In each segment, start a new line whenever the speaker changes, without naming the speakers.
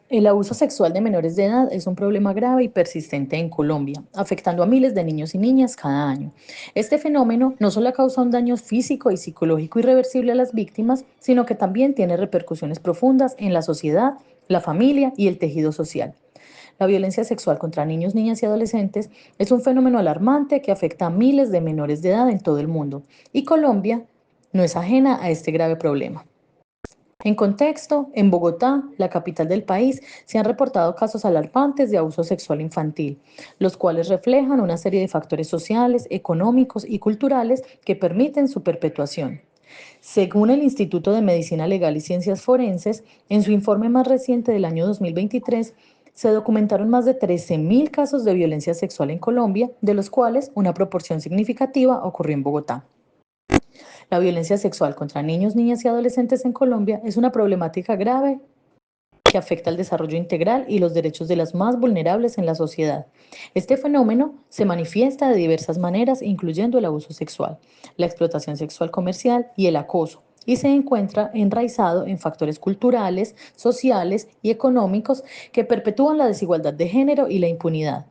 El abuso sexual de menores de edad es un problema grave y persistente en Colombia, afectando a miles de niños y niñas cada año. Este fenómeno no solo causa un daño físico y psicológico irreversible a las víctimas, sino que también tiene repercusiones profundas en la sociedad, la familia y el tejido social. La violencia sexual contra niños, niñas y adolescentes es un fenómeno alarmante que afecta a miles de menores de edad en todo el mundo, y Colombia no es ajena a este grave problema. En contexto, en Bogotá, la capital del país, se han reportado casos alarmantes de abuso sexual infantil, los cuales reflejan una serie de factores sociales, económicos y culturales que permiten su perpetuación. Según el Instituto de Medicina Legal y Ciencias Forenses, en su informe más reciente del año 2023, se documentaron más de 13.000 casos de violencia sexual en Colombia, de los cuales una proporción significativa ocurrió en Bogotá. La violencia sexual contra niños, niñas y adolescentes en Colombia es una problemática grave que afecta al desarrollo integral y los derechos de las más vulnerables en la sociedad. Este fenómeno se manifiesta de diversas maneras, incluyendo el abuso sexual, la explotación sexual comercial y el acoso, y se encuentra enraizado en factores culturales, sociales y económicos que perpetúan la desigualdad de género y la impunidad.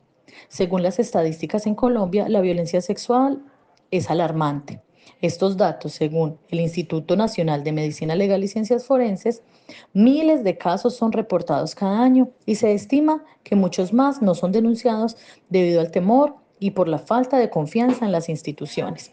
Según las estadísticas en Colombia, la violencia sexual es alarmante. Estos datos, según el Instituto Nacional de Medicina Legal y Ciencias Forenses, miles de casos son reportados cada año y se estima que muchos más no son denunciados debido al temor y por la falta de confianza en las instituciones.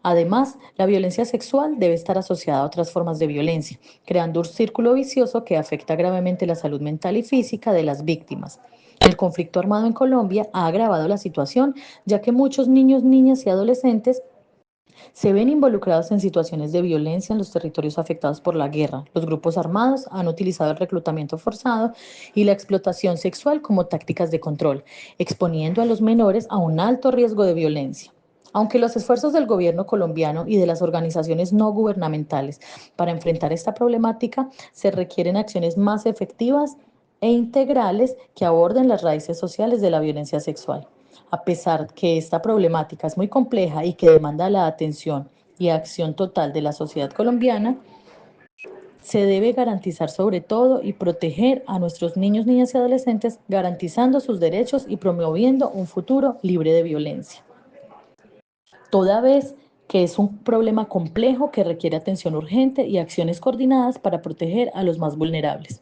Además, la violencia sexual debe estar asociada a otras formas de violencia, creando un círculo vicioso que afecta gravemente la salud mental y física de las víctimas. El conflicto armado en Colombia ha agravado la situación, ya que muchos niños, niñas y adolescentes se ven involucrados en situaciones de violencia en los territorios afectados por la guerra. Los grupos armados han utilizado el reclutamiento forzado y la explotación sexual como tácticas de control, exponiendo a los menores a un alto riesgo de violencia. Aunque los esfuerzos del gobierno colombiano y de las organizaciones no gubernamentales para enfrentar esta problemática, se requieren acciones más efectivas e integrales que aborden las raíces sociales de la violencia sexual. A pesar que esta problemática es muy compleja y que demanda la atención y acción total de la sociedad colombiana, se debe garantizar sobre todo y proteger a nuestros niños, niñas y adolescentes, garantizando sus derechos y promoviendo un futuro libre de violencia. Toda vez que es un problema complejo que requiere atención urgente y acciones coordinadas para proteger a los más vulnerables.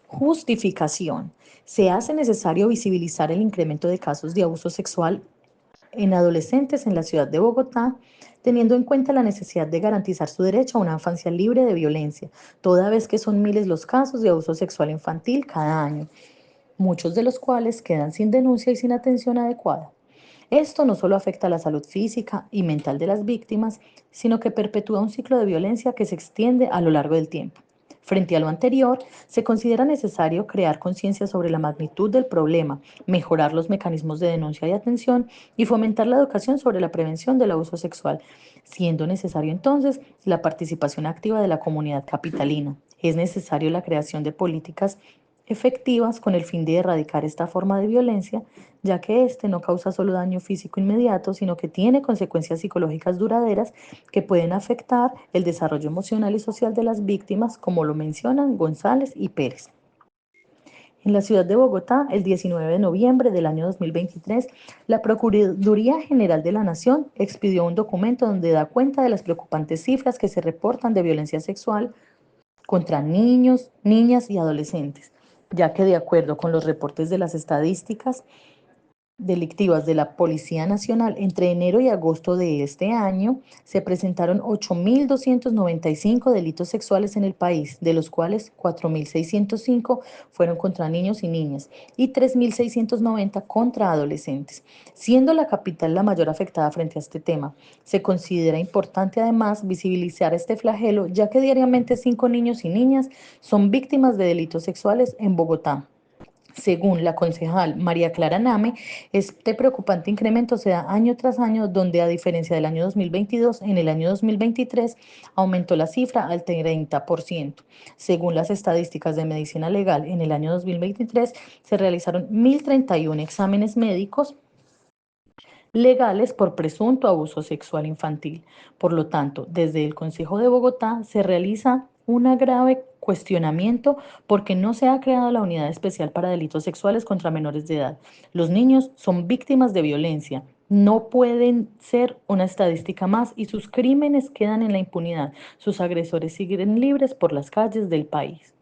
Justificación. Se hace necesario visibilizar el incremento de casos de abuso sexual en adolescentes en la ciudad de Bogotá, teniendo en cuenta la necesidad de garantizar su derecho a una infancia libre de violencia, toda vez que son miles los casos de abuso sexual infantil cada año, muchos de los cuales quedan sin denuncia y sin atención adecuada. Esto no solo afecta a la salud física y mental de las víctimas, sino que perpetúa un ciclo de violencia que se extiende a lo largo del tiempo. Frente a lo anterior, se considera necesario crear conciencia sobre la magnitud del problema, mejorar los mecanismos de denuncia y atención y fomentar la educación sobre la prevención del abuso sexual, siendo necesario entonces la participación activa de la comunidad capitalina. Es necesario la creación de políticas efectivas con el fin de erradicar esta forma de violencia, ya que este no causa solo daño físico inmediato, sino que tiene consecuencias psicológicas duraderas que pueden afectar el desarrollo emocional y social de las víctimas, como lo mencionan González y Pérez. En la ciudad de Bogotá, el 19 de noviembre del año 2023, la Procuraduría General de la Nación expidió un documento donde da cuenta de las preocupantes cifras que se reportan de violencia sexual contra niños, niñas y adolescentes, ya que de acuerdo con los reportes de las estadísticas delictivas de la Policía Nacional, entre enero y agosto de este año se presentaron 8.295 delitos sexuales en el país, de los cuales 4.605 fueron contra niños y niñas y 3.690 contra adolescentes, siendo la capital la mayor afectada frente a este tema. Se considera importante además visibilizar este flagelo, ya que diariamente 5 niños y niñas son víctimas de delitos sexuales en Bogotá. Según la concejal María Clara Name, este preocupante incremento se da año tras año, donde a diferencia del año 2022, en el año 2023 aumentó la cifra al 30%. Según las estadísticas de medicina legal, en el año 2023 se realizaron 1.031 exámenes médicos legales por presunto abuso sexual infantil. Por lo tanto, desde el Consejo de Bogotá se realiza una grave cuestionamiento porque no se ha creado la unidad especial para delitos sexuales contra menores de edad. Los niños son víctimas de violencia. No pueden ser una estadística más y sus crímenes quedan en la impunidad. Sus agresores siguen libres por las calles del país.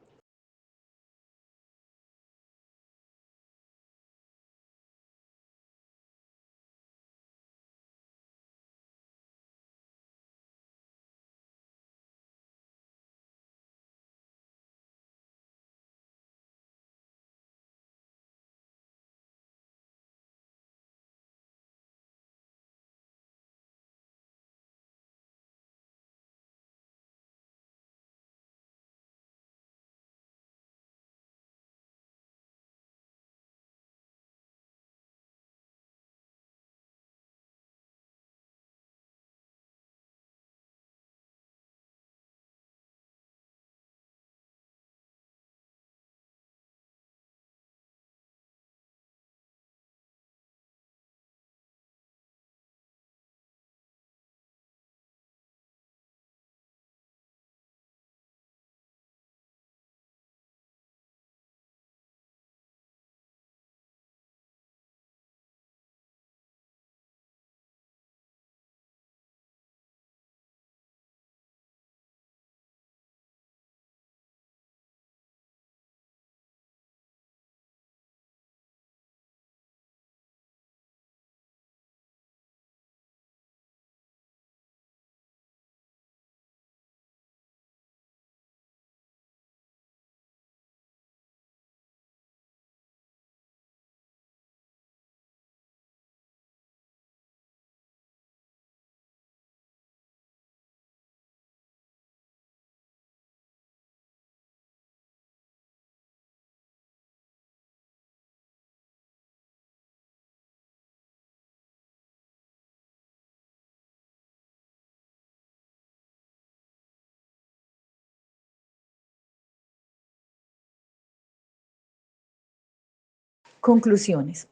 Conclusiones.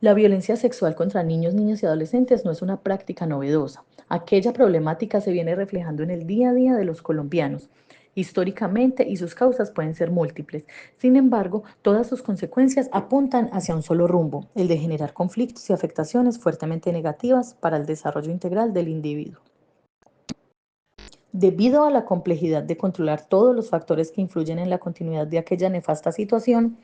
La violencia sexual contra niños, niñas y adolescentes no es una práctica novedosa. Aquella problemática se viene reflejando en el día a día de los colombianos históricamente y sus causas pueden ser múltiples. Sin embargo, todas sus consecuencias apuntan hacia un solo rumbo, el de generar conflictos y afectaciones fuertemente negativas para el desarrollo integral del individuo. Debido a la complejidad de controlar todos los factores que influyen en la continuidad de aquella nefasta situación,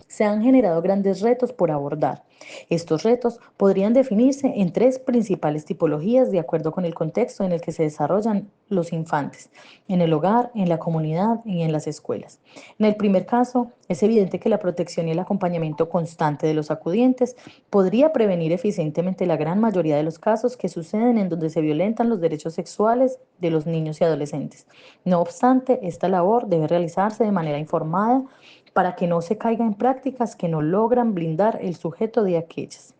se han generado grandes retos por abordar. Estos retos podrían definirse en tres principales tipologías de acuerdo con el contexto en el que se desarrollan los infantes, en el hogar, en la comunidad y en las escuelas. En el primer caso, es evidente que la protección y el acompañamiento constante de los acudientes podría prevenir eficientemente la gran mayoría de los casos que suceden en donde se violentan los derechos sexuales de los niños y adolescentes. No obstante, esta labor debe realizarse de manera informada para que no se caiga en prácticas que no logran blindar el sujeto de aquellas.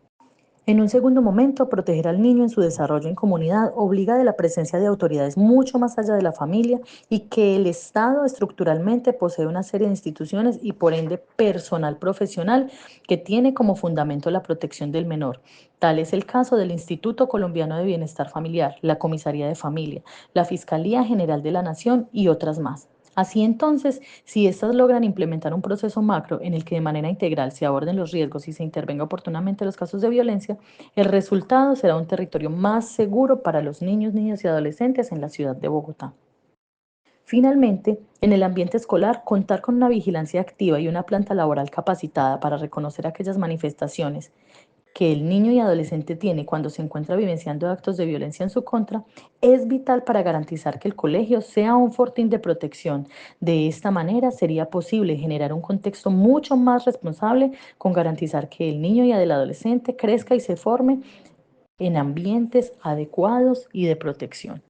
En un segundo momento, proteger al niño en su desarrollo en comunidad obliga de la presencia de autoridades mucho más allá de la familia y que el Estado estructuralmente posee una serie de instituciones y por ende personal profesional que tiene como fundamento la protección del menor. Tal es el caso del Instituto Colombiano de Bienestar Familiar, la Comisaría de Familia, la Fiscalía General de la Nación y otras más. Así entonces, si éstas logran implementar un proceso macro en el que de manera integral se aborden los riesgos y se intervenga oportunamente los casos de violencia, el resultado será un territorio más seguro para los niños, niñas y adolescentes en la ciudad de Bogotá. Finalmente, en el ambiente escolar, contar con una vigilancia activa y una planta laboral capacitada para reconocer aquellas manifestaciones que el niño y adolescente tiene cuando se encuentra vivenciando actos de violencia en su contra es vital para garantizar que el colegio sea un fortín de protección. De esta manera sería posible generar un contexto mucho más responsable con garantizar que el niño y el adolescente crezca y se forme en ambientes adecuados y de protección.